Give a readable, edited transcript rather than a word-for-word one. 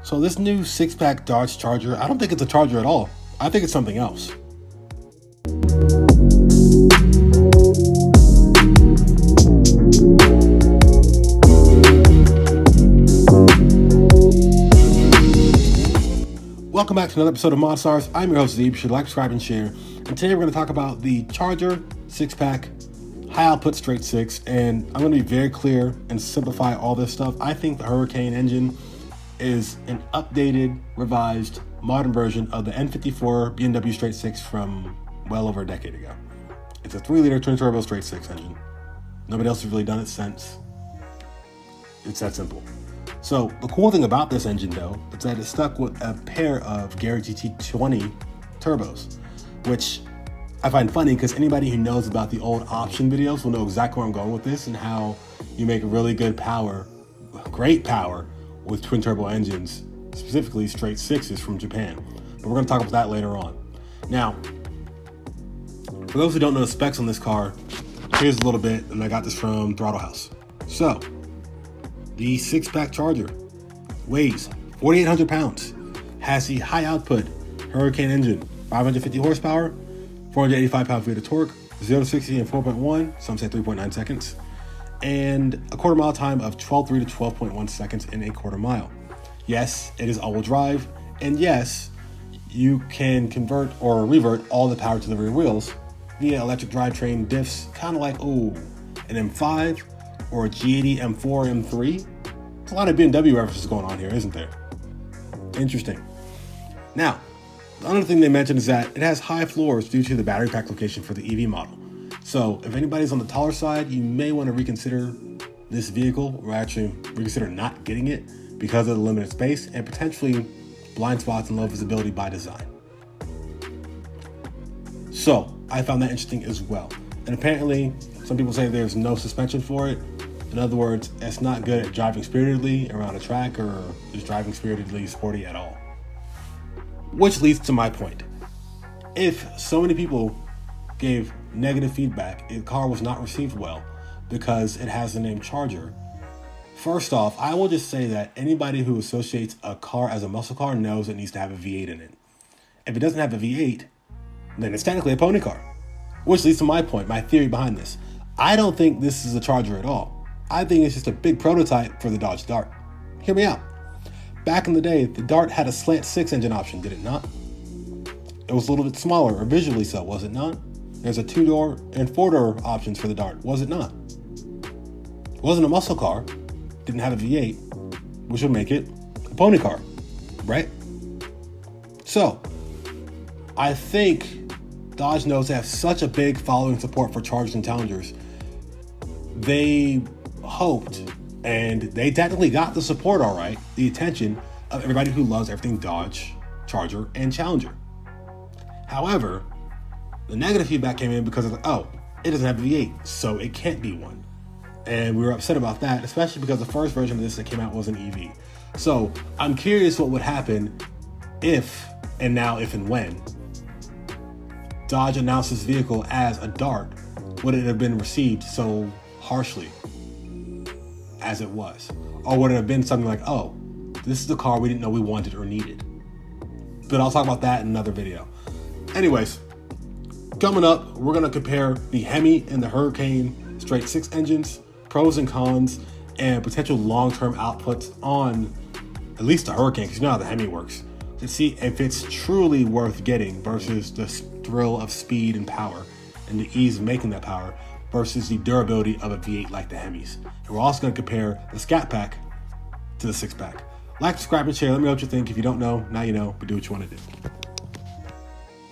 So this new 6-pack Dodge Charger, I don't think it's a Charger at all. I think it's something else. Welcome back to another episode of Monstars. I'm your host Zeeb. You should like, subscribe, and share. And today we're going to talk about the Charger 6-pack high output straight six. And I'm going to be very clear and simplify all this stuff. I think the Hurricane engine is an updated, revised, modern version of the N54 BMW straight six from well over a decade ago. It's a 3-liter twin turbo straight six engine. Nobody else has really done it since. It's that simple. So the cool thing about this engine though, is that it's stuck with a pair of Gary GT20 turbos, which I find funny because anybody who knows about the old option videos will know exactly where I'm going with this and how you make really good power, great power with twin turbo engines, specifically straight sixes from Japan. But we're going to talk about that later on. Now, for those who don't know the specs on this car, here's a little bit, and I got this from Throttle House. So, the 6-pack Charger weighs 4,800 pounds, has the high output Hurricane engine, 550 horsepower, 485 pound-feet of torque, 0 to 60 in 4.1, some say 3.9 seconds, and a quarter mile time of 12.3 to 12.1 seconds in a quarter mile. Yes, it is all-wheel drive, and yes, you can convert or revert all the power to the rear wheels via electric drivetrain diffs, kind of like, an M5 or a G80 M4, M3. There's a lot of BMW references going on here, isn't there? Interesting. Now, the other thing they mentioned is that it has high floors due to the battery pack location for the EV model. So if anybody's on the taller side, you may want to reconsider this vehicle, or actually reconsider not getting it because of the limited space and potentially blind spots and low visibility by design. So I found that interesting as well. And apparently some people say there's no suspension for it. In other words, it's not good at driving spiritedly around a track or just driving spiritedly sporty at all. Which leads to my point. If so many people gave negative feedback, the car was not received well because it has the name Charger. First off, I will just say that anybody who associates a car as a muscle car knows it needs to have a V8 in it. If it doesn't have a V8, then it's technically a pony car. Which leads to my point, my theory behind this. I don't think this is a Charger at all. I think it's just a big prototype for the Dodge Dart. Hear me out. Back in the day, the Dart had a slant 6 engine option, did it not? It was a little bit smaller, or visually so, was it not? There's a 2-door and 4-door options for the Dart, was it not? It wasn't a muscle car, didn't have a V8, which would make it a pony car, right? So, I think Dodge knows they have such a big following support for Chargers and Challengers. They hoped, and they technically got the support all right, the attention of everybody who loves everything Dodge, Charger, and Challenger. However, the negative feedback came in because of, it doesn't have a V8, so it can't be one. And we were upset about that, especially because the first version of this that came out was an EV. So I'm curious what would happen if and when Dodge announced this vehicle as a Dart, would it have been received so harshly as it was? Or would it have been something like, this is the car we didn't know we wanted or needed? But I'll talk about that in another video. Anyways, coming up, we're going to compare the Hemi and the Hurricane straight six engines, pros and cons, and potential long-term outputs on at least the Hurricane, because you know how the Hemi works, to see if it's truly worth getting versus the thrill of speed and power and the ease of making that power versus the durability of a V8 like the Hemis. And we're also going to compare the Scat Pack to the 6-pack. Like, subscribe, and share. Let me know what you think. If you don't know, now you know, but do what you want to do.